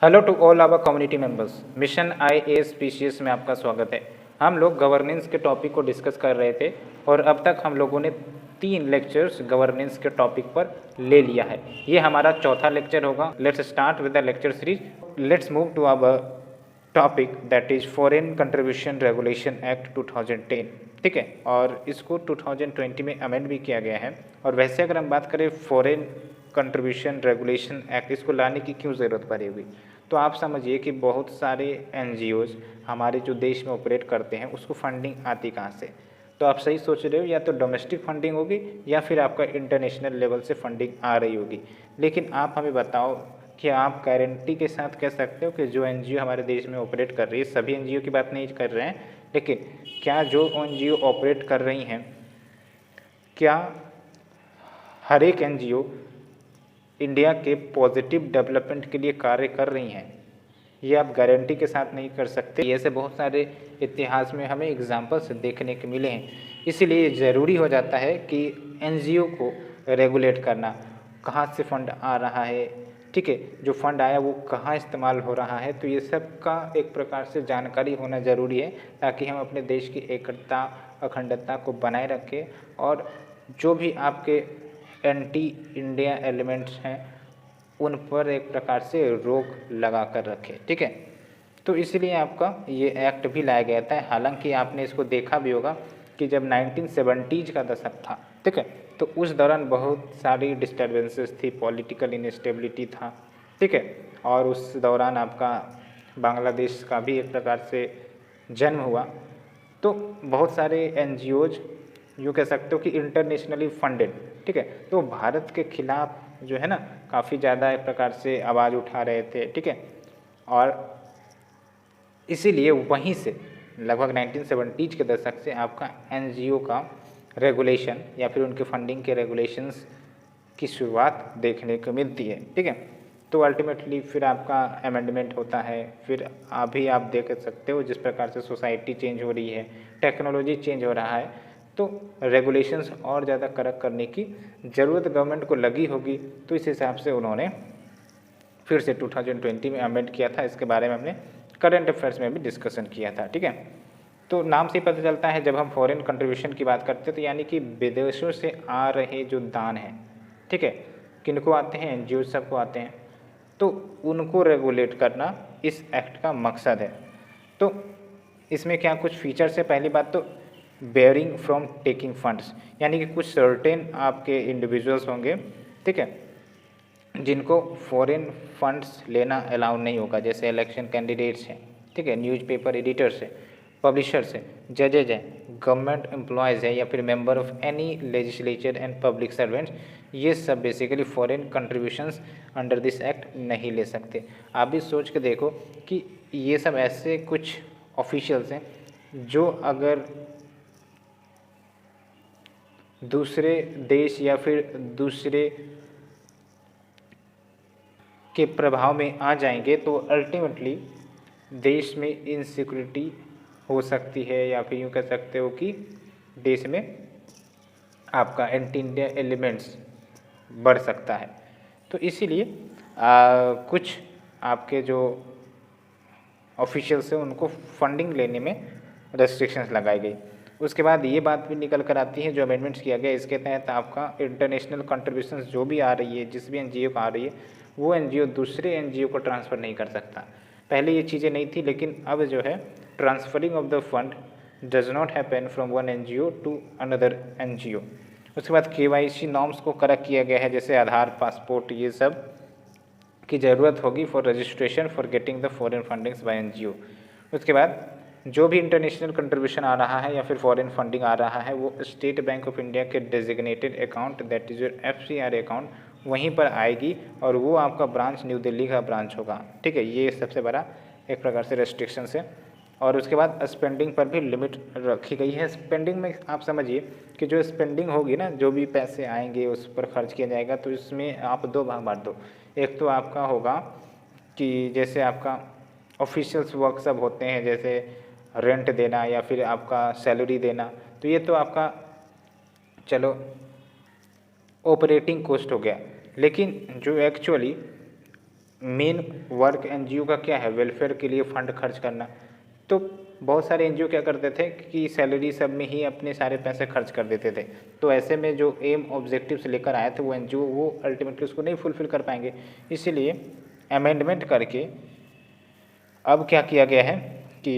Hello to all our community members. Mission IAS PCS में आपका स्वागत है। हम लोग गवर्नेंस के टॉपिक को डिस्कस कर रहे थे और अब तक हम लोगों ने 3 लेक्चर्स गवर्नेंस के टॉपिक पर ले लिया है। ये हमारा चौथा लेक्चर होगा। Let's start with the lecture series. Let's move to our topic that is foreign contribution regulation act 2010। ठीक है, और इसको 2020 में अमेंड भी किया गया है। और वैसे अगर हम बात करें फॉरेन कंट्रीब्यूशन रेगुलेशन एक्ट, इसको लाने की क्यों ज़रूरत पड़ेगी, तो आप समझिए कि बहुत सारे NGOs हमारे जो देश में ऑपरेट करते हैं उसको फंडिंग आती कहाँ से। तो आप सही सोच रहे हो, या तो डोमेस्टिक फंडिंग होगी या फिर आपका इंटरनेशनल लेवल से फंडिंग आ रही होगी। लेकिन आप हमें बताओ कि आप गारंटी के साथ कह सकते हो कि जो NGO हमारे देश में ऑपरेट कर रही है, सभी NGO की बात नहीं कर रहे हैं, लेकिन क्या जो NGO ऑपरेट कर रही हैं, क्या हर एक NGO इंडिया के पॉजिटिव डेवलपमेंट के लिए कार्य कर रही हैं? ये आप गारंटी के साथ नहीं कर सकते। ऐसे बहुत सारे इतिहास में हमें एग्जाम्पल्स देखने के मिले हैं। इसीलिए ज़रूरी हो जाता है कि NGO को रेगुलेट करना, कहाँ से फंड आ रहा है, ठीक है, जो फंड आया वो कहाँ इस्तेमाल हो रहा है। तो ये सब का एक प्रकार से जानकारी होना ज़रूरी है, ताकि हम अपने देश की एकता अखंडता को बनाए रखें और जो भी आपके एंटी इंडिया एलिमेंट्स हैं उन पर एक प्रकार से रोक लगा कर रखें। ठीक है, तो इसलिए आपका ये एक्ट भी लाया गया था। हालांकि आपने इसको देखा भी होगा कि जब 1970s का दशक था, ठीक है, तो उस दौरान बहुत सारी डिस्टर्बेंसेस थी, पॉलिटिकल इनस्टेबिलिटी था, ठीक है, और उस दौरान आपका बांग्लादेश का भी एक प्रकार से जन्म हुआ। तो बहुत सारे NGOs यूँ कह सकते हो कि इंटरनेशनली फंडेड, ठीक है, तो भारत के खिलाफ जो है ना काफ़ी ज़्यादा एक प्रकार से आवाज़ उठा रहे थे, ठीक है, और इसीलिए वहीं से लगभग 1970s के दशक से आपका NGO का रेगुलेशन या फिर उनके फंडिंग के रेगुलेशंस की शुरुआत देखने को मिलती है। ठीक है, तो अल्टीमेटली फिर आपका अमेंडमेंट होता है। फिर अभी आप देख सकते हो जिस प्रकार से सोसाइटी चेंज हो रही है, टेक्नोलॉजी चेंज हो रहा है, तो रेगुलेशंस और ज़्यादा कड़क करने की ज़रूरत गवर्नमेंट को लगी होगी। तो इस हिसाब से उन्होंने फिर से 2020 में अमेंड किया था। इसके बारे में हमने करंट अफेयर्स में भी डिस्कशन किया था। ठीक है, तो नाम से पता चलता है जब हम फॉरेन कंट्रीब्यूशन की बात करते हैं तो यानी कि विदेशों से आ रहे जो दान हैं, ठीक है, किनको आते हैं, NGO सबको आते हैं, तो उनको रेगुलेट करना इस एक्ट का मकसद है। तो इसमें क्या कुछ फीचर्स है। पहली बात तो बेयरिंग फ्रॉम टेकिंग फंड्स, यानी कि कुछ सर्टेन आपके इंडिविजुअल्स होंगे, ठीक है, जिनको फॉरेन फंड्स लेना अलाउ नहीं होगा, जैसे इलेक्शन कैंडिडेट्स हैं, ठीक है, न्यूज़पेपर एडिटर्स हैं, पब्लिशर्स हैं, जजेज हैं, गवर्नमेंट एम्प्लॉयज़ हैं, या फिर member of any legislature and public servants, ये सब basically foreign contributions under this act नहीं ले सकते। आप भी सोच के देखो कि ये सब ऐसे कुछ ऑफिशियल्स हैं जो अगर दूसरे देश या फिर दूसरे के प्रभाव में आ जाएंगे तो अल्टीमेटली देश में इनसिक्योरिटी हो सकती है, या फिर यूँ कह सकते हो कि देश में आपका एंटी इंडिया एलिमेंट्स बढ़ सकता है। तो इसीलिए कुछ आपके जो ऑफिशियल्स हैं उनको फंडिंग लेने में रेस्ट्रिक्शंस लगाई गई। उसके बाद ये बात भी निकल कर आती है, जो अमेंडमेंट्स किया गया इसके तहत आपका इंटरनेशनल कंट्रीब्यूशंस जो भी आ रही है, जिस भी NGO को आ रही है, वो NGO दूसरे NGO को ट्रांसफ़र नहीं कर सकता। पहले ये चीज़ें नहीं थी, लेकिन अब जो है transferring of the fund does not happen from one NGO to another NGO। उसके बाद KYC नॉर्म्स को करेक्ट किया गया है, जैसे आधार, पासपोर्ट, ये सब की ज़रूरत होगी for registration for getting the foreign fundings by NGO। उसके बाद जो भी इंटरनेशनल कंट्रीब्यूशन आ रहा है या फिर फॉरेन फंडिंग आ रहा है, वो स्टेट बैंक ऑफ इंडिया के designated account that is your FCRA account वहीं पर आएगी, और वो आपका ब्रांच न्यू दिल्ली का ब्रांच होगा। ठीक है, ये सबसे बड़ा एक प्रकार से रेस्ट्रिक्शंस है। और उसके बाद स्पेंडिंग पर भी लिमिट रखी गई है। स्पेंडिंग में आप समझिए कि जो स्पेंडिंग होगी ना, जो भी पैसे आएंगे उस पर खर्च किया जाएगा, तो इसमें आप दो भाग बांट दो। एक तो आपका होगा कि जैसे आपका ऑफिशियल्स वर्क सब होते हैं, जैसे रेंट देना या फिर आपका सैलरी देना, तो ये तो आपका चलो ऑपरेटिंग कॉस्ट हो गया। लेकिन जो एक्चुअली मेन वर्क एनजीओ का क्या है, वेलफेयर के लिए फंड खर्च करना। तो बहुत सारे एनजीओ क्या करते थे कि सैलरी सब में ही अपने सारे पैसे खर्च कर देते थे। तो ऐसे में जो एम ऑब्जेक्टिव्स लेकर आए थे वो एनजीओ, वो अल्टीमेटली उसको नहीं फुलफिल कर पाएंगे। इसीलिए अमेंडमेंट करके अब क्या किया गया है कि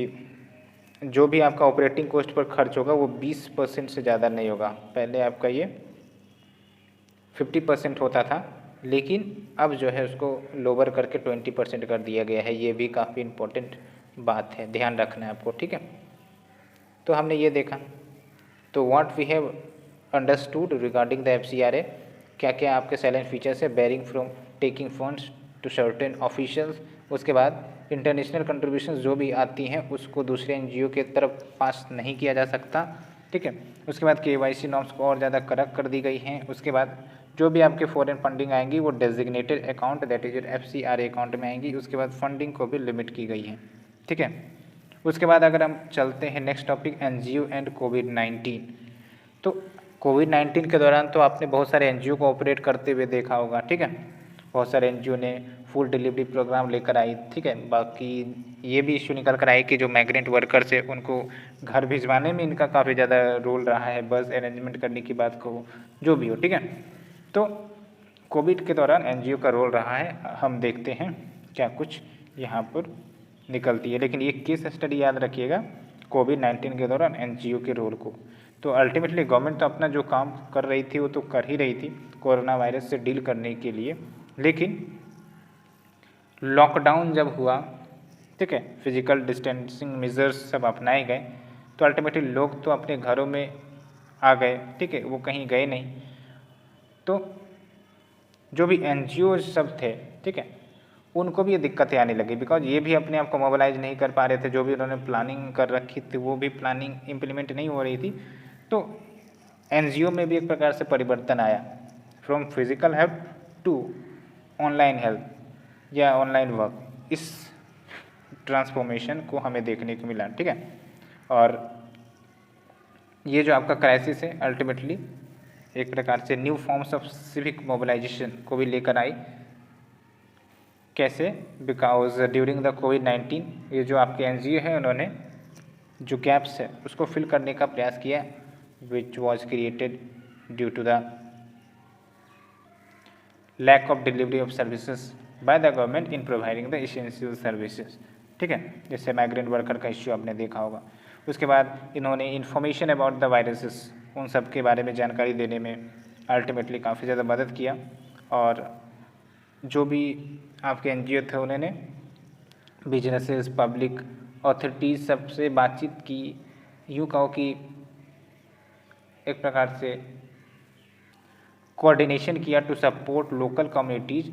जो भी आपका ऑपरेटिंग कॉस्ट पर खर्च होगा वो 20% से ज़्यादा नहीं होगा। पहले आपका ये 50% होता था, लेकिन अब जो है उसको लोअर करके 20% कर दिया गया है। ये भी काफ़ी इम्पोर्टेंट बात है, ध्यान रखना है आपको, ठीक है। तो हमने ये देखा, तो what we have understood regarding the FCRA, क्या क्या आपके साइलेंट फीचर्स है, barring from taking funds to certain officials. उसके बाद इंटरनेशनल कंट्रीब्यूशंस जो भी आती हैं उसको दूसरे एनजीओ के तरफ पास नहीं किया जा सकता, ठीक है। उसके बाद KYC नॉर्म्स को और ज़्यादा कड़क कर दी गई हैं। उसके बाद जो भी आपके फॉरेन फंडिंग आएंगी वो designated account that is FCRA account में आएंगी। उसके बाद फंडिंग को भी लिमिट की गई है, ठीक है। उसके बाद अगर हम चलते हैं नेक्स्ट टॉपिक, एनजीओ एंड कोविड-19। तो कोविड-19 के दौरान तो आपने बहुत सारे एनजीओ को ऑपरेट करते हुए देखा होगा, ठीक है। बहुत सारे एनजीओ ने फूड डिलीवरी प्रोग्राम लेकर आई, ठीक है। बाकी ये भी इश्यू निकल कर आई कि जो माइग्रेंट वर्कर्स है उनको घर भिजवाने में इनका काफ़ी ज़्यादा रोल रहा है, बस अरेंजमेंट करने की बात को, जो भी हो, ठीक है। तो कोविड के दौरान एनजीओ का रोल रहा है, हम देखते हैं क्या कुछ यहाँ पर निकलती है। लेकिन ये केस स्टडी याद रखिएगा कोविड-19 के दौरान एनजीओ के रोल को। तो अल्टीमेटली गवर्नमेंट तो अपना जो काम कर रही थी वो तो कर ही रही थी कोरोना वायरस से डील करने के लिए, लेकिन लॉकडाउन जब हुआ, ठीक है, फिजिकल डिस्टेंसिंग मेजर्स सब अपनाए गए, तो अल्टीमेटली लोग तो अपने घरों में आ गए, ठीक है, वो कहीं गए नहीं। तो जो भी एनजीओ सब थे, ठीक है, उनको भी ये दिक्कतें आने लगी, बिकॉज ये भी अपने आप को मोबिलाइज नहीं कर पा रहे थे। जो भी उन्होंने प्लानिंग कर रखी थी वो भी प्लानिंग इम्प्लीमेंट नहीं हो रही थी। तो एनजीओ में भी एक प्रकार से परिवर्तन आया, from physical help to online help या ऑनलाइन वर्क। इस ट्रांसफॉर्मेशन को हमें देखने को मिला, ठीक है। और ये जो आपका क्राइसिस है अल्टीमेटली एक प्रकार से new forms of civic mobilisation को भी लेकर आई। कैसे? बिकॉज ड्यूरिंग द कोविड-19 ये जो आपके एनजीओ है उन्होंने जो गैप्स है उसको फिल करने का प्रयास किया, which was created due to the lack of delivery of services by the government in providing the essential services, ठीक है। जैसे माइग्रेंट वर्कर का इश्यू आपने देखा होगा। उसके बाद इन्होंने इन्फॉर्मेशन अबाउट द वायरसेस, उन सब के बारे में जानकारी देने में अल्टीमेटली काफ़ी ज़्यादा मदद किया। और जो भी आपके एनजीओ थे उन्होंने बिजनेसेस, पब्लिक अथॉरिटीज़ सबसे बातचीत की, यूँ कहो कि एक प्रकार से कोऑर्डिनेशन किया to support local communities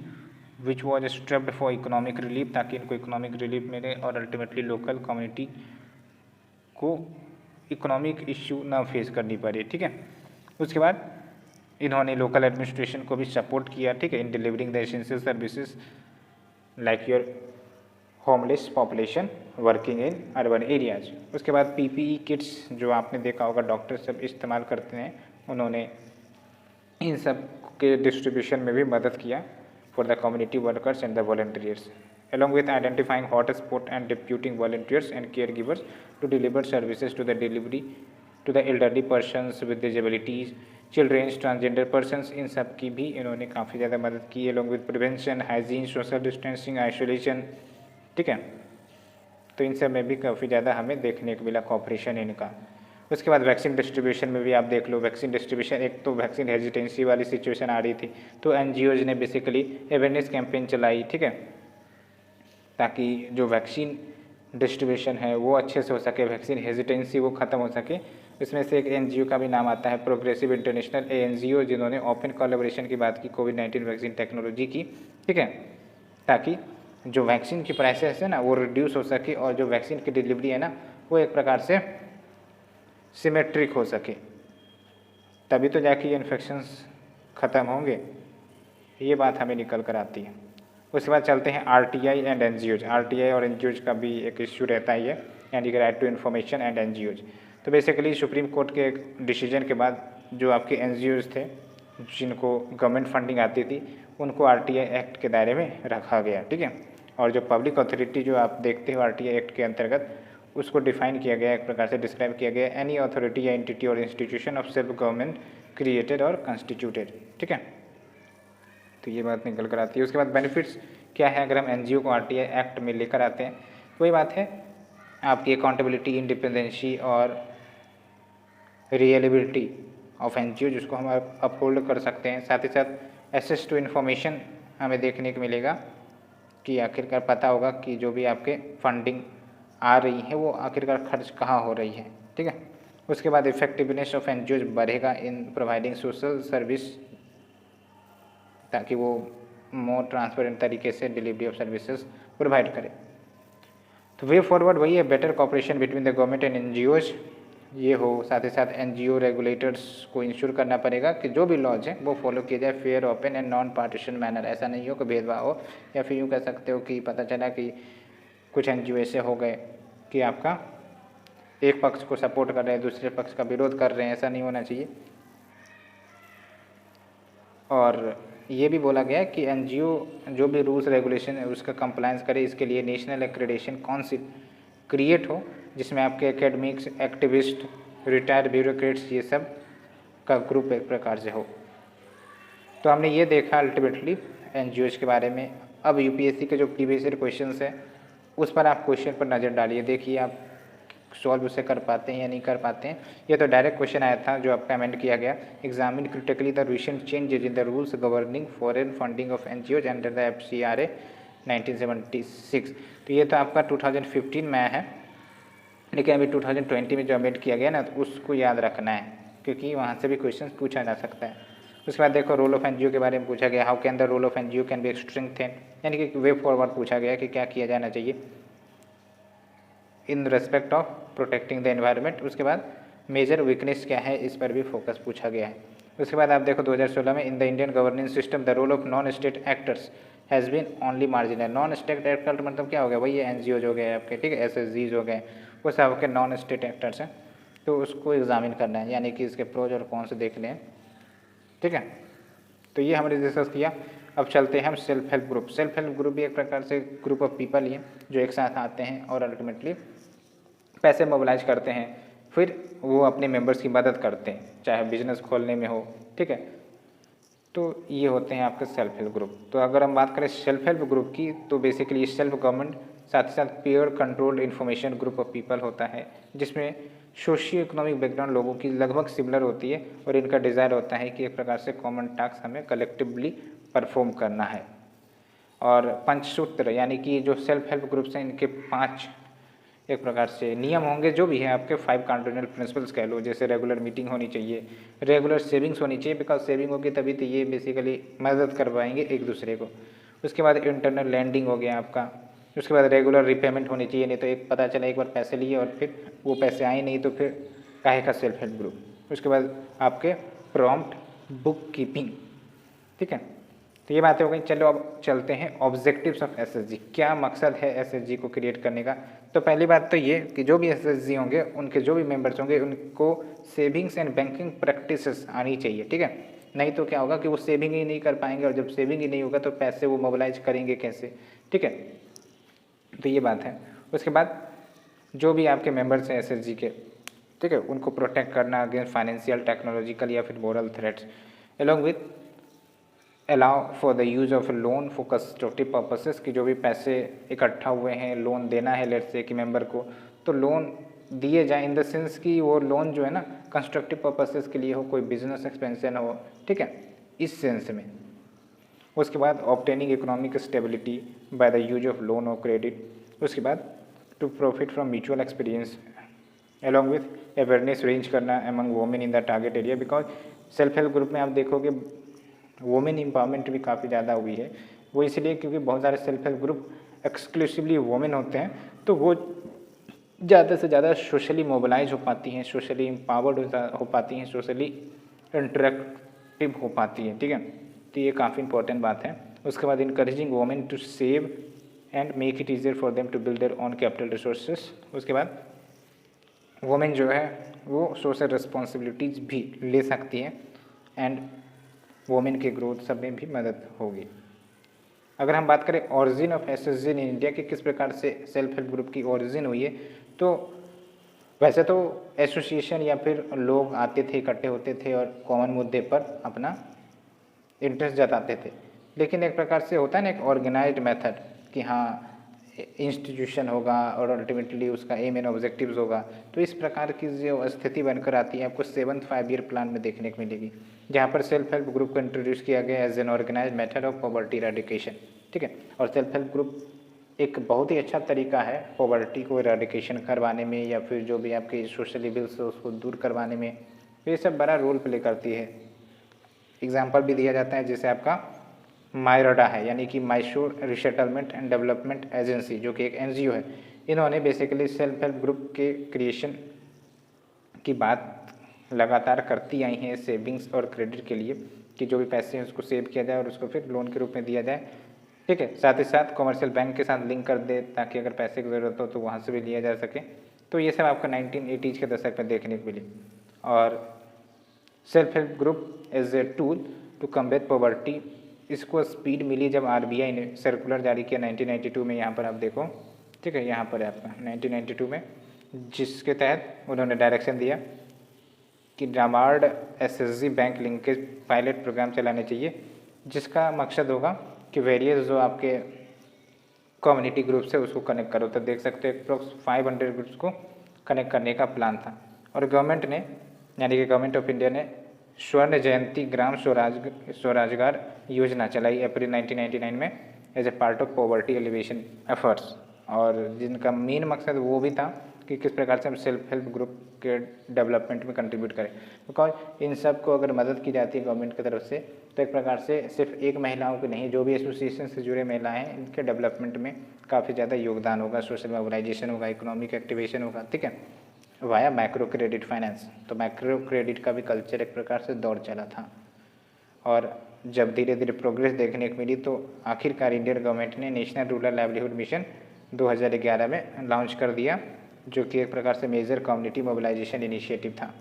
which was strapped for economic relief, ताकि इनको इकोनॉमिक रिलीफ मिले और अल्टीमेटली लोकल कम्युनिटी को इकोनॉमिक इश्यू ना फेस करनी पड़े, ठीक है। उसके बाद इन्होंने लोकल एडमिनिस्ट्रेशन को भी सपोर्ट किया, ठीक है, इन delivering the essential services like your homeless population working in urban areas. उसके बाद PPE किट्स जो आपने देखा होगा डॉक्टर सब इस्तेमाल करते हैं, उन्होंने इन सब के डिस्ट्रीब्यूशन में भी मदद किया for the community workers and the volunteers, along with identifying hotspot and deputing volunteers and caregivers to deliver services to the elderly persons with disabilities, children, transgender persons। इन सब की भी इन्होंने काफ़ी ज़्यादा मदद की, along with prevention, hygiene, social distancing, isolation, ठीक है। तो इन सब में भी काफ़ी ज़्यादा हमें देखने को मिला कॉपरेशन इनका। उसके बाद वैक्सीन डिस्ट्रीब्यूशन में भी आप देख लो, वैक्सीन डिस्ट्रीब्यूशन, एक तो वैक्सीन हेजिटेंसी वाली सिचुएशन आ रही थी, तो NGOs ने बेसिकली अवेयरनेस कैंपेन चलाई, ठीक है, ताकि जो वैक्सीन डिस्ट्रीब्यूशन है वो अच्छे से हो सके, वैक्सीन हेजिटेंसी वो ख़त्म हो सके। इसमें से एक NGO का भी नाम आता है प्रोग्रेसिव इंटरनेशनल, NGO, जिन्होंने ओपन कोलैबोरेशन की बात की कोविड-19 वैक्सीन टेक्नोलॉजी की, ठीक है, ताकि जो वैक्सीन की प्राइसेस है ना वो रिड्यूस हो सके और जो वैक्सीन की डिलीवरी है ना वो एक प्रकार से सिमेट्रिक हो सके, तभी तो जाके ये इन्फेक्शंस ख़त्म होंगे। ये बात हमें निकल कर आती है। उसके बाद चलते हैं RTI एंड NGOs। RTI और NGOs का भी एक इश्यू रहता ही है, यानी कि right to information and NGOs। तो बेसिकली सुप्रीम कोर्ट के एक डिसीजन के बाद जो आपके NGOs थे जिनको गवर्नमेंट फंडिंग आती थी उनको RTI एक्ट के दायरे में रखा गया, ठीक है। और जो पब्लिक अथॉरिटी जो आप देखते हो RTI एक्ट के अंतर्गत, उसको डिफाइन किया गया, एक प्रकार से डिस्क्राइब किया गया, एनी अथॉरिटी या एंटिटी और institution of self government created और कंस्टिट्यूटेड, ठीक है। तो ये बात निकल कर आती है। उसके बाद बेनिफिट्स क्या है अगर हम NGO को RTI एक्ट में लेकर आते हैं, वही बात है आपकी अकाउंटेबिलिटी, इंडिपेंडेंसी और रियलेबिलिटी ऑफ NGO, जिसको हम अपहोल्ड कर सकते हैं। साथ ही साथ एक्सेस टू इन्फॉर्मेशन हमें देखने को मिलेगा कि आखिरकार पता होगा कि जो भी आपके फंडिंग आ रही है वो आखिरकार खर्च कहाँ हो रही है, ठीक है। उसके बाद इफेक्टिवनेस ऑफ NGO बढ़ेगा इन प्रोवाइडिंग सोशल सर्विस, ताकि वो मोर ट्रांसपेरेंट तरीके से डिलीवरी ऑफ सर्विसेज प्रोवाइड करे। तो वे फॉरवर्ड वही है, better cooperation between the government and NGOs ये हो। साथ ही साथ NGO रेगुलेटर्स को इंश्योर करना पड़ेगा कि जो भी लॉज हैं वो फॉलो किए जाए fair, open and non partition manner. ऐसा नहीं हो कि भेदभाव हो, या फिर यूँ कह सकते हो कि पता चला कि कुछ NGO ऐसे हो गए कि आपका एक पक्ष को सपोर्ट कर रहे हैं, दूसरे पक्ष का विरोध कर रहे हैं, ऐसा नहीं होना चाहिए। और ये भी बोला गया है कि NGO जो भी रूल्स रेगुलेशन है उसका कंप्लायंस करे, इसके लिए नेशनल एक्रेडिटेशन काउंसिल क्रिएट हो, जिसमें आपके एकेडमिक्स, एक्टिविस्ट, रिटायर्ड ब्यूरोक्रेट्स ये सब का ग्रुप एक प्रकार से हो। तो हमने ये देखा अल्टीमेटली NGOs के बारे में। अब UPSC के जो प्रीवियस ईयर क्वेश्चंस है उस पर आप क्वेश्चन पर नज़र डालिए, देखिए आप सॉल्व उसे कर पाते हैं या नहीं कर पाते हैं। ये तो डायरेक्ट क्वेश्चन आया था जो आपका अमेंड किया गया, examine critically the recent changes in the rules governing foreign funding of NGOs under the FCRA 1976। तो ये तो आपका 2015 में आया है, लेकिन अभी 2020 में जो अमेंड किया गया ना, तो उसको याद रखना है क्योंकि वहाँ से भी क्वेश्चन पूछा जा सकता है। उसके बाद देखो रोल ऑफ NGO के बारे में पूछा गया, how can the role of NGO can be strengthen, यानी कि वे फॉरवर्ड पूछा गया कि क्या किया जाना चाहिए in respect of protecting the environment. उसके बाद मेजर वीकनेस क्या है, इस पर भी फोकस पूछा गया है। उसके बाद आप देखो 2016 में in the Indian governance system the role of non state actors has been only marginal. Non state actor मतलब क्या हो गया, वही NGOs हो गए आपके, ठीक है, SSGs हो गए, वो सब आपके नॉन स्टेट एक्टर्स हैं। तो उसको एग्जामिन करना है, यानी कि इसके प्रोज और कौन से देखने हैं, ठीक है। तो ये हमने डिस्कस किया। अब चलते हैं हम self help group. Self help group भी एक प्रकार से ग्रुप ऑफ पीपल ही है जो एक साथ आते हैं और अल्टीमेटली पैसे मोबिलाइज करते हैं, फिर वो अपने मेंबर्स की मदद करते हैं, चाहे बिजनेस खोलने में हो, ठीक है। तो ये होते हैं आपके सेल्फ हेल्प ग्रुप। तो अगर हम बात करें सेल्फ हेल्प ग्रुप की, तो बेसिकली सेल्फ गवर्नमेंट साथ ही साथ peer controlled information group of people होता है, जिसमें सोशियो इकोनॉमिक बैकग्राउंड लोगों की लगभग सिमिलर होती है और इनका डिज़ायर होता है कि एक प्रकार से कॉमन टास्क हमें कलेक्टिवली परफॉर्म करना है। और पंचसूत्र यानी कि जो सेल्फ हेल्प ग्रुप्स हैं इनके 5 एक प्रकार से नियम होंगे, जो भी है आपके 5 कार्डिनल प्रिंसिपल्स कह लो, जैसे रेगुलर मीटिंग होनी चाहिए, रेगुलर सेविंग्स होनी चाहिए, बिकॉज सेविंग होगी तभी तो ये बेसिकली मदद कर पाएंगे एक दूसरे को। उसके बाद इंटरनल लैंडिंग हो गया आपका। उसके बाद रेगुलर रिपेमेंट होनी चाहिए, नहीं तो एक पता चला एक बार पैसे लिए और फिर वो पैसे आए नहीं, तो फिर काहे का सेल्फ हेल्प ग्रुप। उसके बाद आपके प्रॉम्प्ट बुक कीपिंग, ठीक है। तो ये बातें हो गई। चलो अब चलते हैं ऑब्जेक्टिव्स ऑफ SSG, क्या मकसद है SSG को क्रिएट करने का। तो पहली बात तो ये कि जो भी SSG होंगे उनके जो भी मेंबर्स होंगे उनको सेविंग्स एंड बैंकिंग प्रैक्टिसेस आनी चाहिए, ठीक है। नहीं तो क्या होगा कि वो सेविंग ही नहीं कर पाएंगे, और जब सेविंग ही नहीं होगा तो पैसे वो मोबिलाइज करेंगे कैसे, ठीक है। तो ये बात है। उसके बाद जो भी आपके मेंबर्स हैं SSG के, ठीक है, उनको प्रोटेक्ट करना अगेंस्ट फाइनेंशियल, टेक्नोलॉजिकल या फिर moral threats, along with allow for the use of loan for constructive purposes, कि जो भी पैसे इकट्ठा हुए हैं लोन देना है लेट्स से कि मेंबर को, तो लोन दिए जाए इन द सेंस कि वो लोन जो है ना कंस्ट्रक्टिव पर्पसेस के लिए हो, कोई बिजनेस एक्सपेंशन हो, ठीक है, इस सेंस में। उसके बाद obtaining economic stability by the use of loan और क्रेडिट। उसके बाद to profit from mutual experience along with awareness range करना among women in the target area, because self help group में आप देखोगे वोमेन एम्पावरमेंट भी काफ़ी ज़्यादा हुई है। वो इसलिए क्योंकि बहुत सारे self help group exclusively women होते हैं, तो वो ज़्यादा से ज़्यादा सोशली मोबिलाइज हो पाती हैं, सोशली एम्पावर्ड हो पाती हैं, सोशली इंटरेक्टिव हो पाती हैं, ठीक है। तो ये काफ़ी इंपॉर्टेंट बात है। उसके बाद encouraging women to save and make it easier for them to build their own capital resources. उसके बाद वोमेन जो है वो सोशल रिस्पॉन्सिबिलिटीज़ भी ले सकती हैं, एंड वोमेन के ग्रोथ सब में भी मदद होगी। अगर हम बात करें origin of SHG in India की किस प्रकार से सेल्फ हेल्प ग्रुप की ओरिजिन हुई है, तो वैसे तो एसोसिएशन या फिर लोग आते थे, इकट्ठे होते थे और कॉमन मुद्दे पर अपना इंटरेस्ट जताते थे, लेकिन एक प्रकार से होता है ना एक ऑर्गेनाइज्ड मेथड कि हाँ इंस्टीट्यूशन होगा और अल्टीमेटली उसका एम एंड ऑब्जेक्टिव्स होगा। तो इस प्रकार की जो स्थिति बनकर आती है आपको 7th 5 ईयर प्लान में देखने को मिलेगी, जहाँ पर सेल्फ हेल्प ग्रुप को इंट्रोड्यूस किया गया as an organised method of poverty eradication. ठीक है, और सेल्फ हेल्प ग्रुप एक बहुत ही अच्छा तरीका है पॉवर्टी को इरेडिकेशन करवाने में या फिर जो भी आपके सोशल इविल्स है उसको दूर करवाने में, तो ये सब बड़ा रोल प्ले करती है। एग्जाम्पल भी दिया जाता है जैसे आपका मायरडा है, यानी कि Mysore resettlement and development agency, जो कि एक एनजीओ है। इन्होंने बेसिकली सेल्फ हेल्प ग्रुप के क्रिएशन की बात लगातार करती आई हैं सेविंग्स और क्रेडिट के लिए, कि जो भी पैसे हैं उसको सेव किया जाए और उसको फिर लोन के रूप में दिया जाए। ठीक है, साथ ही साथ कॉमर्शियल बैंक के साथ लिंक कर दे ताकि अगर पैसे की ज़रूरत हो तो वहाँ से भी लिया जा सके। तो ये सब आपका 1980s के दशक में देखने को मिली। और self help group as a tool to combat poverty, इसको स्पीड मिली जब आरबीआई ने सर्कुलर जारी किया 1992 में। यहाँ पर आप देखो, ठीक है, यहाँ पर है आपका 1992 में, जिसके तहत उन्होंने डायरेक्शन दिया कि NABARD SHG bank linkage pilot programme चलाने चाहिए, जिसका मकसद होगा कि वेरियस जो आपके कम्युनिटी ग्रुप्स है उसको कनेक्ट करो। तो देख सकते हो अप्रोक्स 500 ग्रुप्स को कनेक्ट करने का प्लान था। और गवर्नमेंट ने, यानी कि गवर्नमेंट ऑफ इंडिया ने स्वर्ण जयंती ग्राम स्वरोजगार योजना चलाई अप्रैल 1999 में as a part of poverty alleviation efforts, और जिनका मेन मकसद वो भी था कि किस प्रकार से हम सेल्फ हेल्प ग्रुप के डेवलपमेंट में कंट्रीब्यूट करें। बिकॉज इन सब को अगर मदद की जाती है गवर्नमेंट की तरफ से, तो एक प्रकार से सिर्फ एक महिलाओं की नहीं, जो भी एसोसिएशन से जुड़े महिलाएं हैं इनके डेवलपमेंट में काफ़ी ज़्यादा योगदान होगा, सोशल मोबिलाइजेशन होगा, इकोनॉमिक एक्टिवेशन होगा। ठीक है, वाया माइक्रो क्रेडिट फाइनेंस। तो माइक्रो क्रेडिट का भी कल्चर एक प्रकार से दौर चला था, और जब धीरे धीरे प्रोग्रेस देखने को मिली तो आखिरकार इंडियन गवर्नमेंट ने नेशनल रूरल लाइवलीहुड मिशन 2011 में लॉन्च कर दिया, जो कि एक प्रकार से मेजर कम्युनिटी मोबिलाइजेशन इनिशिएटिव था।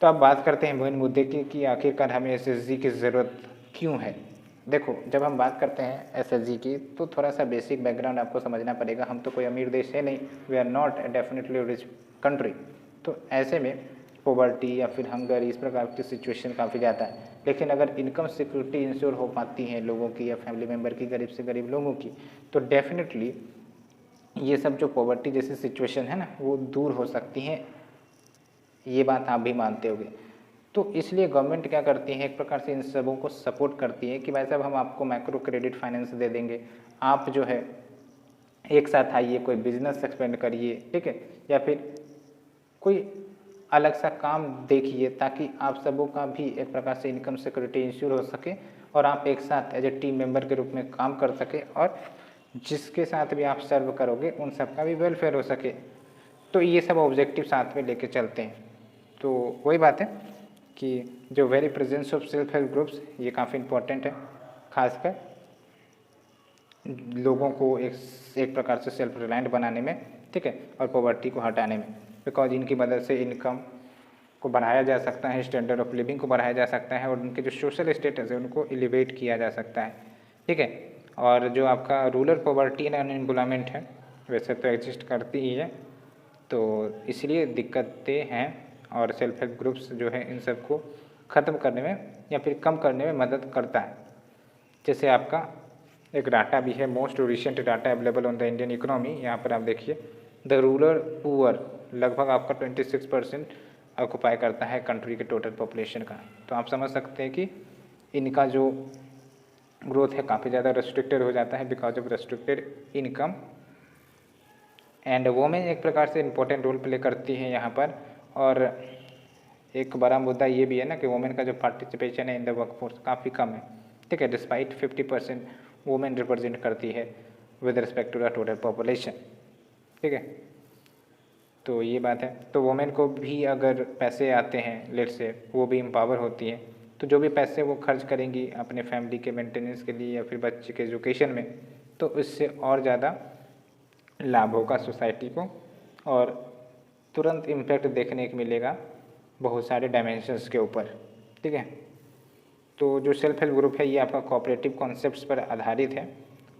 तो अब बात करते हैं मेन मुद्दे की कि आखिरकार हमें एसएचजी की ज़रूरत क्यों है। देखो, जब हम बात करते हैं एसएचजी की तो थोड़ा सा बेसिक बैकग्राउंड आपको समझना पड़ेगा। हम तो कोई अमीर देश है नहीं, we are not definitely rich country. तो ऐसे में पॉवर्टी या फिर हंगर इस प्रकार की सिचुएशन काफ़ी ज़्यादा है, लेकिन अगर इनकम सिक्योरिटी इंश्योर हो पाती है लोगों की या फैमिली मेम्बर की, गरीब से गरीब लोगों की, तो डेफिनेटली ये सब जो पॉवर्टी जैसी सिचुएशन है ना वो दूर हो सकती हैं। ये बात आप भी मानते होगे। तो इसलिए गवर्नमेंट क्या करती है, एक प्रकार से इन सबों को सपोर्ट करती है कि भाई साहब हम आपको माइक्रो क्रेडिट फाइनेंस दे देंगे, आप जो है एक साथ आइए, कोई बिजनेस एक्सपेंड करिए, ठीक है, या फिर कोई अलग सा काम देखिए ताकि आप सबों का भी एक प्रकार से इनकम सिक्योरिटी इंश्योर हो सके और आप एक साथ एज ए टीम मेंबर के रूप में काम कर सके, और जिसके साथ भी आप सर्व करोगे उन सब का भी वेलफेयर हो सके। तो ये सब ऑब्जेक्टिव साथ में लेके चलते हैं। तो वही बात है कि जो very presence of self help groups ये काफ़ी इम्पोर्टेंट है, खासकर लोगों को एक प्रकार से सेल्फ रिलायंट बनाने में, ठीक है, और पॉवर्टी को हटाने में। बिकॉज इनकी मदद से इनकम को बढ़ाया जा सकता है, स्टैंडर्ड ऑफ लिविंग को बढ़ाया जा सकता है, और उनके जो सोशल स्टेटस है उनको एलिवेट किया जा सकता है। ठीक है, और जो आपका रूरल पॉवर्टी एंड अनएम्प्लॉयमेंट है वैसे तो एग्जिस्ट करती ही है, तो इसलिए दिक्कतें हैं, और सेल्फ हेल्प ग्रुप्स जो है इन सब को ख़त्म करने में या फिर कम करने में मदद करता है। जैसे आपका एक डाटा भी है, most recent data available on the Indian economy. यहाँ पर आप देखिए, द रूरल पुअर लगभग आपका 26% ऑक्यूपाई करता है कंट्री के टोटल पॉपुलेशन का। तो आप समझ सकते हैं कि इनका जो ग्रोथ है काफ़ी ज़्यादा रेस्ट्रिक्टेड हो जाता है because of restricted income. And women एक प्रकार से इम्पोर्टेंट रोल प्ले करती है यहाँ पर। और एक बड़ा मुद्दा ये भी है ना कि वोमेन का जो पार्टिसिपेशन है इन द वर्कफोर्स काफ़ी कम है। ठीक है, डिस्पाइट 50% वोमेन रिप्रेजेंट करती है with respect to the total population. ठीक है, तो ये बात है। तो वोमेन को भी अगर पैसे आते हैं लेट से, वो भी एम्पावर होती है, तो जो भी पैसे वो खर्च करेंगी अपने फैमिली के मेंटेनेंस के लिए या फिर बच्चे के एजुकेशन में, तो इससे और ज़्यादा लाभ होगा सोसाइटी को, और तुरंत इम्पैक्ट देखने को मिलेगा बहुत सारे डायमेंशंस के ऊपर। ठीक है, तो जो सेल्फ हेल्प ग्रुप है ये आपका कोऑपरेटिव कॉन्सेप्ट्स पर आधारित है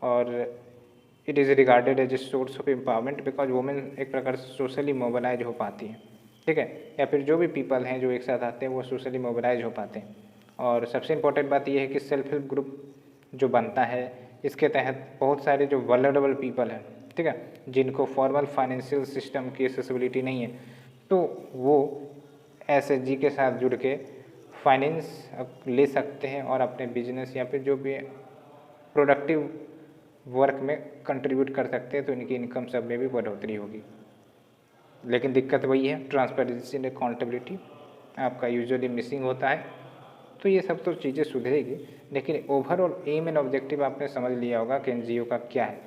और it is regarded as a source of empowerment because women एक प्रकार से सोशली मोबिलाइज हो पाती है, ठीक है, या फिर जो भी पीपल हैं जो एक साथ आते हैं वो सोशली मोबिलाइज हो पाते हैं। और सबसे इम्पोर्टेंट बात यह है कि सेल्फ हेल्प ग्रुप जो बनता है इसके तहत बहुत सारे जो वल्नरेबल पीपल हैं, ठीक है, जिनको फॉर्मल फाइनेंशियल सिस्टम की एक्सेसिबिलिटी नहीं है, तो वो एसएचजी के साथ जुड़ के फाइनेंस ले सकते हैं और अपने बिजनेस या फिर जो भी प्रोडक्टिव वर्क में कंट्रीब्यूट कर सकते हैं, तो इनकी इनकम सब में भी बढ़ोतरी होगी। लेकिन दिक्कत वही है, ट्रांसपेरेंसी एंड अकाउंटेबिलिटी आपका यूजुअली मिसिंग होता है। तो ये सब तो चीज़ें सुधरेगी, लेकिन ओवरऑल एम एंड ऑब्जेक्टिव आपने समझ लिया होगा कि एनजीओ का क्या है।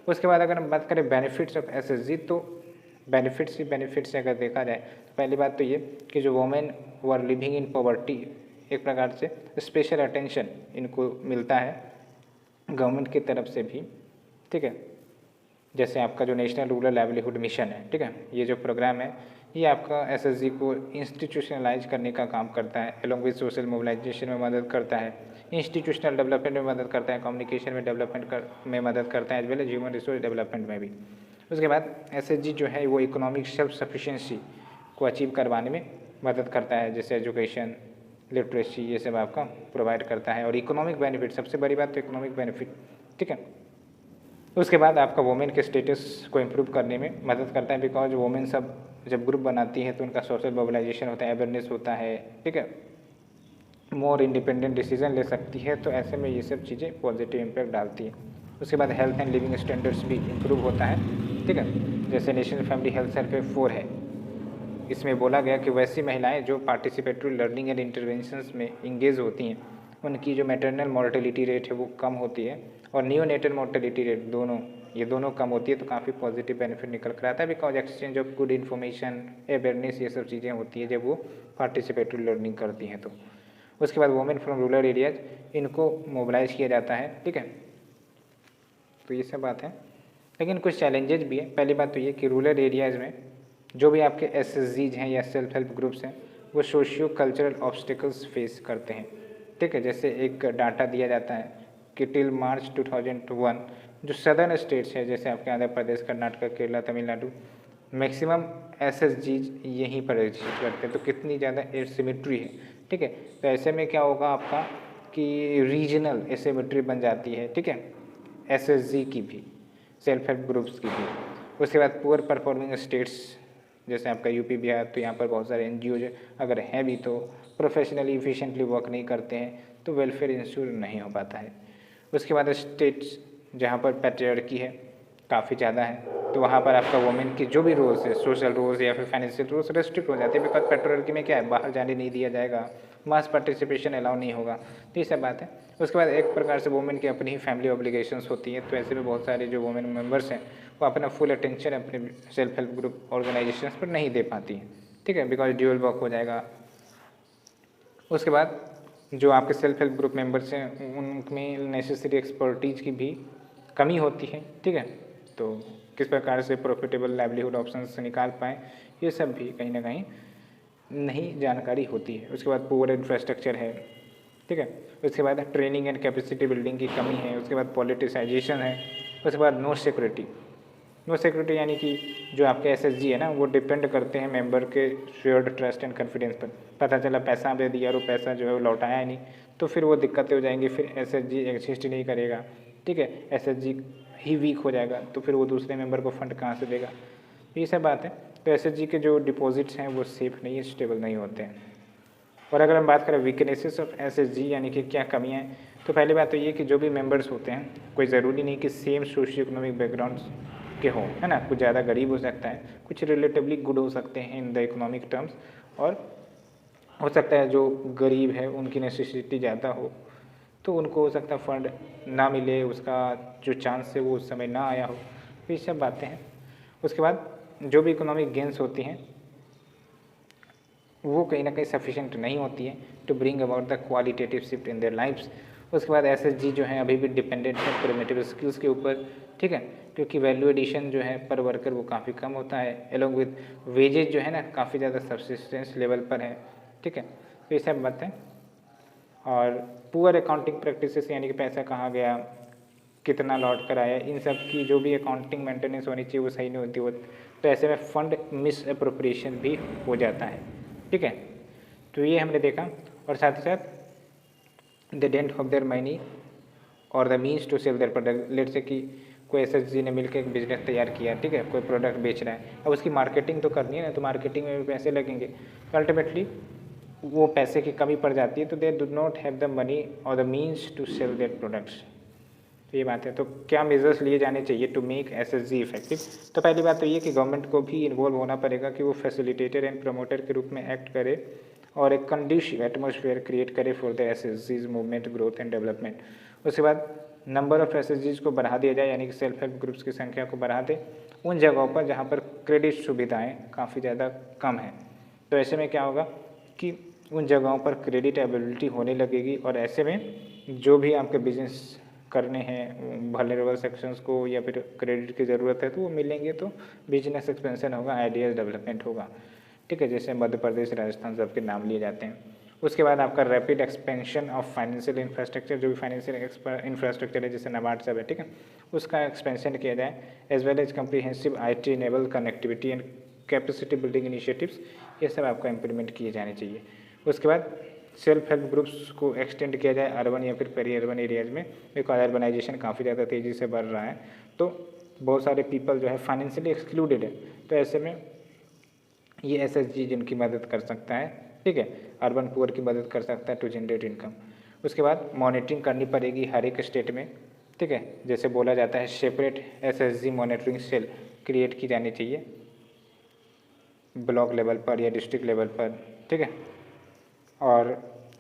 उसके बाद अगर हम बात करें बेनिफिट्स ऑफ एसएचजी, तो बेनिफिट्स ही बेनिफिट्स से अगर देखा जाए तो पहली बात तो ये कि जो women who are living in poverty, एक प्रकार से स्पेशल अटेंशन इनको मिलता है गवर्नमेंट की तरफ से भी, ठीक है। जैसे आपका जो नेशनल रूरल लाइवलीहुड मिशन है, ठीक है, ये जो प्रोग्राम है ये आपका एसएचजी को इंस्टीट्यूशनलाइज करने का काम करता है, एलोंग विद सोशल मोबिलाइजेशन में मदद करता है, इंस्टीट्यूशनल डेवलपमेंट में मदद करता है, कम्युनिकेशन में डेवलपमेंट में मदद करता है, as well as human resource development में भी। उसके बाद एसएचजी जो है वो इकोनॉमिक सेल्फ सफिशिएंसी को अचीव करवाने में मदद करता है, जैसे एजुकेशन, लिटरेसी, ये सब आपका प्रोवाइड करता है। और इकोनॉमिक बेनिफिट, सबसे बड़ी बात तो इकोनॉमिक बेनिफिट, ठीक है। उसके बाद आपका वोमेन के स्टेटस को इम्प्रूव करने में मदद करता है, बिकॉज वोमेन सब जब ग्रुप बनाती है तो उनका सोशल मोबिलाइजेशन होता है, अवेयरनेस होता है, ठीक है, मोर इंडिपेंडेंट डिसीजन ले सकती है, तो ऐसे में ये सब चीज़ें पॉजिटिव इम्पैक्ट डालती है। उसके बाद हेल्थ एंड लिविंग स्टैंडर्ड्स भी इम्प्रूव होता है, ठीक है, जैसे नेशनल फैमिली हेल्थ सर्वे 4 है, इसमें बोला गया कि वैसी महिलाएं जो पार्टिसिपेटरी लर्निंग एंड इंटरवेंशंस में इंगेज होती हैं उनकी जो मैटरनल मोर्टेलिटी रेट है वो कम होती है और नियोनेटल मोर्टेलिटी रेट दोनों कम होती है। तो काफ़ी पॉजिटिव बेनिफिट निकल कर आता है, because exchange of good information, awareness, ये सब चीज़ें होती है जब वो पार्टिसिपेटरी लर्निंग करती हैं। तो उसके बाद वोमेन फ्रॉम रूरल एरियाज, इनको मोबिलाइज किया जाता है, ठीक है। तो ये सब बात है, लेकिन कुछ चैलेंजेस भी है। पहली बात तो ये कि रूरल एरियाज़ में जो भी आपके एसएचजीज हैं या सेल्फ हेल्प ग्रुप्स हैं वो सोशियो कल्चरल ऑब्स्टिकल्स फेस करते हैं, ठीक है। जैसे एक डाटा दिया जाता है कि टिल मार्च 2001 जो सदर्न स्टेट्स है, जैसे आपके आंध्र प्रदेश, कर्नाटक, केरला, तमिलनाडु, मैक्सिमम एसएचजीज यहीं पर रजिस्टर करते हैं। तो कितनी ज़्यादा एसिमेट्री है, ठीक है। तो ऐसे में क्या होगा आपका कि रीजनल एसिमेट्री बन जाती है, ठीक है, एसएचजी की भी, सेल्फ हेल्प ग्रुप्स की भी। उसके बाद पुअर परफॉर्मिंग स्टेट्स जैसे आपका यूपी, बिहार, तो यहाँ पर बहुत सारे एनजीओ अगर हैं भी तो प्रोफेशनली इफिशिएंटली वर्क नहीं करते हैं, तो वेलफेयर इंश्योर नहीं हो पाता है। उसके बाद स्टेट्स जहाँ पर पैट्रियार्की है काफ़ी ज़्यादा है, तो वहाँ पर आपका वुमेन की जो भी रोल्स है, सोशल रोल्स या फिर फाइनेंशियल रोल्स रेस्ट्रिक्ट हो जाते हैं, बिकॉज पैट्रियार्की में क्या है, बाहर जाने नहीं दिया जाएगा, मास पार्टिसिपेशन अलाउ नहीं होगा, तो ये सब बात है। उसके बाद एक प्रकार से वुमेन की अपनी ही फैमिली ऑब्लिगेशंस होती हैं, तो ऐसे में बहुत सारे जो वुमेन मेंबर्स हैं वो अपना फुल अटेंशन अपने सेल्फ हेल्प ग्रुप ऑर्गेनाइजेशंस पर नहीं दे पाती हैं, ठीक है, बिकॉज ड्यूअल वर्क हो जाएगा। उसके बाद जो आपके सेल्फ हेल्प ग्रुप मेंबर्स हैं उनमें नेसेसरी एक्सपर्टीज की भी कमी होती है, ठीक है। तो किस प्रकार से प्रॉफिटेबल लाइवलीहुड ऑप्शंस निकाल पाएँ, ये सब भी कहीं ना कहीं नहीं जानकारी होती है। उसके बाद पुअर इंफ्रास्ट्रक्चर है, ठीक है। उसके बाद ट्रेनिंग एंड कैपेसिटी बिल्डिंग की कमी है। उसके बाद पॉलिटिसाइजेशन है। उसके बाद नो सिक्योरिटी यानी कि जो आपके एसएचजी है ना वो डिपेंड करते हैं मेंबर के शेयर्ड ट्रस्ट एंड कॉन्फिडेंस पर। पता चला पैसा दे दिया और वो पैसा जो है वो लौटाया ही नहीं, तो फिर वो दिक्कतें हो जाएंगी, फिर एसएचजी एग्जिस्ट ही नहीं करेगा, ठीक है, एसएचजी ही वीक हो जाएगा, तो फिर वो दूसरे मेंबर को फंड कहाँ से देगा, ये सब बात है। तो एसएचजी के जो डिपॉजिट्स हैं वो सेफ नहीं है, स्टेबल नहीं होते हैं। और अगर हम बात करें वीकनेसेस ऑफ एसएचजी यानी कि क्या कमियाँ हैं, तो पहली बात तो ये कि जो भी मेंबर्स होते हैं कोई ज़रूरी नहीं कि सेम सोशियो इकोनॉमिक बैकग्राउंड के हों, है ना, कुछ ज़्यादा गरीब हो सकता है, कुछ रिलेटिवली गुड हो सकते हैं इन द इकोनॉमिक टर्म्स, और हो सकता है जो गरीब है उनकी नेसेसिटी ज़्यादा हो तो उनको हो सकता है फंड ना मिले, उसका जो चांस है वो उस समय ना आया हो, तो ये सब बातें हैं। उसके बाद जो भी इकोनॉमिक गेंस होती हैं वो कहीं ना कहीं सफिशेंट नहीं होती है to bring about the qualitative shift in their lifes. उसके बाद एसएचजी जो है अभी भी डिपेंडेंट है प्रिमिटिव स्किल्स के ऊपर, ठीक है, क्योंकि वैल्यू एडिशन जो है पर वर्कर वो काफ़ी कम होता है, एलोंग विद वेजेज जो है ना काफ़ी ज़्यादा सब्सिस्टेंस लेवल पर है, ठीक है, तो ये सब बातें। और पुअर अकाउंटिंग प्रैक्टिसेस यानी कि पैसा कहाँ गया, कितना लौट कर आया, इन सब की जो भी अकाउंटिंग मेंटेनेंस होनी चाहिए वो सही नहीं होती, वो तो ऐसे में फंड मिस अप्रोप्रिएशन भी हो जाता है। ठीक है, तो ये हमने देखा। और साथ ही साथ they don't have their money और the means to sell their product. Let's say कि कोई एसएचजी ने मिलकर एक बिजनेस तैयार किया, ठीक है, कोई प्रोडक्ट बेच रहा है, अब उसकी मार्केटिंग तो करनी है ना, तो मार्केटिंग में भी पैसे लगेंगे, तो अल्टीमेटली वो पैसे की कमी पड़ जाती है, तो they do not have the money और the means to sell their products. तो ये बात है। तो क्या मेजर्स लिए जाने चाहिए टू मेक एसएचजी इफेक्टिव? तो पहली बात तो ये कि गवर्नमेंट को भी इन्वॉल्व होना पड़ेगा कि वो फैसिलिटेटर एंड प्रमोटर के रूप में एक्ट करे और एक कंडीशिव एटमोसफेयर क्रिएट करे फॉर द एसएचजीज मूवमेंट, ग्रोथ एंड डेवलपमेंट। उसके बाद नंबर ऑफ एसएचजीज को बढ़ा दिया जाए, यानी कि सेल्फ हेल्प ग्रुप्स की संख्या को बढ़ा दे उन जगहों पर जहाँ पर क्रेडिट सुविधाएँ काफ़ी ज़्यादा कम हैं। तो ऐसे में क्या होगा कि उन जगहों पर क्रेडिट एबिलिटी होने लगेगी और ऐसे में जो भी आपके बिजनेस करने हैं वल्नरेबल सेक्शंस को या फिर क्रेडिट की ज़रूरत है तो वो मिलेंगे, तो बिजनेस एक्सपेंशन होगा, आइडियाज़ डेवलपमेंट होगा। ठीक है, जैसे मध्य प्रदेश, राजस्थान सबके नाम लिए जाते हैं। उसके बाद आपका rapid expansion of financial infrastructure, जो भी फाइनेंशियल इंफ्रास्ट्रक्चर है जैसे नाबार्ड सब है, ठीक है, उसका एक्सपेंशन किया जाए, as well as comprehensive IT enable connectivity and capacity building initiatives, ये सब आपको इम्प्लीमेंट किए जाने चाहिए। उसके बाद सेल्फ हेल्प ग्रुप्स को एक्सटेंड किया जाए अर्बन या फिर पेरी अर्बन एरियाज़ में, बिकॉज अर्बनाइजेशन काफ़ी ज़्यादा तेज़ी से बढ़ रहा है, तो बहुत सारे पीपल जो है फाइनेंशियली एक्सक्लूडेड है, तो ऐसे में ये एसएचजी जिनकी मदद कर सकता है, ठीक है, अर्बन पुअर की मदद कर सकता है टू जनरेट इनकम। उसके बाद मॉनिटरिंग करनी पड़ेगी हर एक स्टेट में, ठीक है, जैसे बोला जाता है separate SHG monitoring cell create की जानी चाहिए ब्लॉक लेवल पर या डिस्ट्रिक्ट लेवल पर, ठीक है, और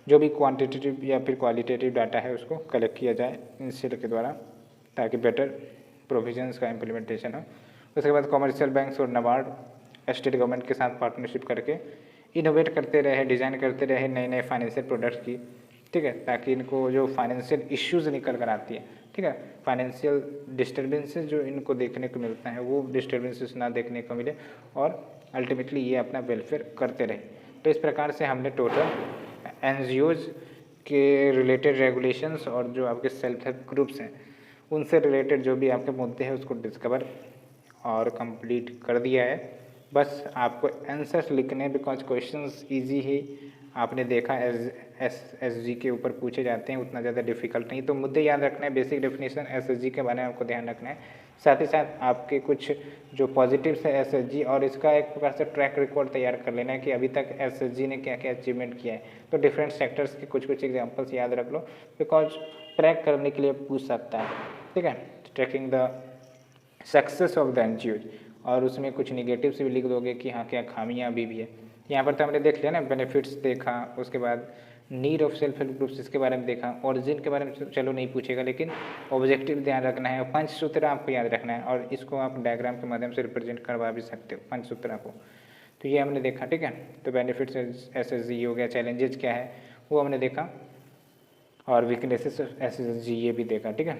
जो भी क्वांटिटेटिव या फिर क्वालिटेटिव डाटा है उसको कलेक्ट किया जाए इन सेल के द्वारा, ताकि बेटर प्रोविजंस का इम्प्लीमेंटेशन हो। उसके बाद कॉमर्शियल बैंक्स और नाबार्ड स्टेट गवर्नमेंट के साथ पार्टनरशिप करके इनोवेट करते रहे, डिज़ाइन करते रहे नए नए फाइनेंशियल प्रोडक्ट्स की, ठीक है, ताकि इनको जो फाइनेंशियल इश्यूज़ निकल कर आती है, ठीक है, फाइनेंशियल डिस्टर्बेंसेस जो इनको देखने को मिलता है वो डिस्टर्बेंसेस ना देखने को मिले और अल्टीमेटली ये अपना वेलफेयर करते रहे। तो इस प्रकार से हमने टोटल एनजीओज़ के रिलेटेड रेगुलेशंस और जो आपके सेल्फ हेल्प ग्रुप्स हैं उनसे रिलेटेड जो भी आपके मुद्दे हैं उसको डिस्कवर और कंप्लीट कर दिया है। बस आपको आंसर्स लिखने, बिकॉज क्वेश्चंस इजी ही आपने देखा एसएचजी के ऊपर पूछे जाते हैं, उतना ज़्यादा डिफिकल्ट नहीं, तो मुद्दे याद रखना है, बेसिक डेफिनेशन एसएचजी के बारे में आपको ध्यान रखना है, साथ ही साथ आपके कुछ जो पॉजिटिव्स है एसएचजी और इसका एक प्रकार से ट्रैक रिकॉर्ड तैयार कर लेना है कि अभी तक एसएचजी ने क्या क्या अचीवमेंट किया है। तो डिफरेंट सेक्टर्स के कुछ कुछ एग्जाम्पल्स याद रख लो, बिकॉज ट्रैक करने के लिए पूछ सकता है, ठीक है, tracking the success of the NGOs, और उसमें कुछ निगेटिव्स भी लिख दोगे कि हाँ क्या खामियाँ अभी भी है। यहाँ पर तो हमने देख लिया ना, बेनिफिट्स देखा, उसके बाद need of self help groups इसके बारे में देखा, ओरिजिन के बारे में चलो नहीं पूछेगा, लेकिन ऑब्जेक्टिव ध्यान रखना है, पंचसूत्र आपको याद रखना है और इसको आप डायग्राम के माध्यम से रिप्रेजेंट करवा भी सकते हो पंचसूत्र को। तो ये हमने देखा, ठीक है, तो बेनिफिट्स एसएचजी हो गया, चैलेंजेस क्या है वो हमने देखा और वीकनेसेस एसएचजी ये भी देखा, ठीक है।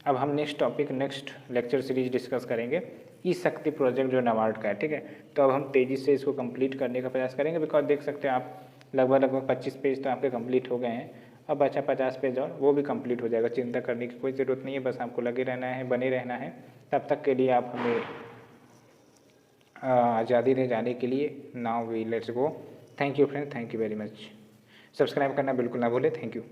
अब हम next topic, next lecture series discuss करेंगे ई शक्ति प्रोजेक्ट जो नाबार्ड का है, ठीक है। तो अब हम तेज़ी से इसको कंप्लीट करने का प्रयास करेंगे, बिकॉज देख सकते हैं आप लगभग 25 पेज तो आपके कंप्लीट हो गए हैं, अब बचा 50 पेज और वो भी कंप्लीट हो जाएगा, चिंता करने की कोई ज़रूरत नहीं है, बस आपको लगे रहना है, बने रहना है। तब तक के लिए आप हमें आज़ादी दे जाने के लिए now we let's go. Thank you friend, thank you very much. Subscribe करना बिल्कुल ना भूलें, थैंक यू।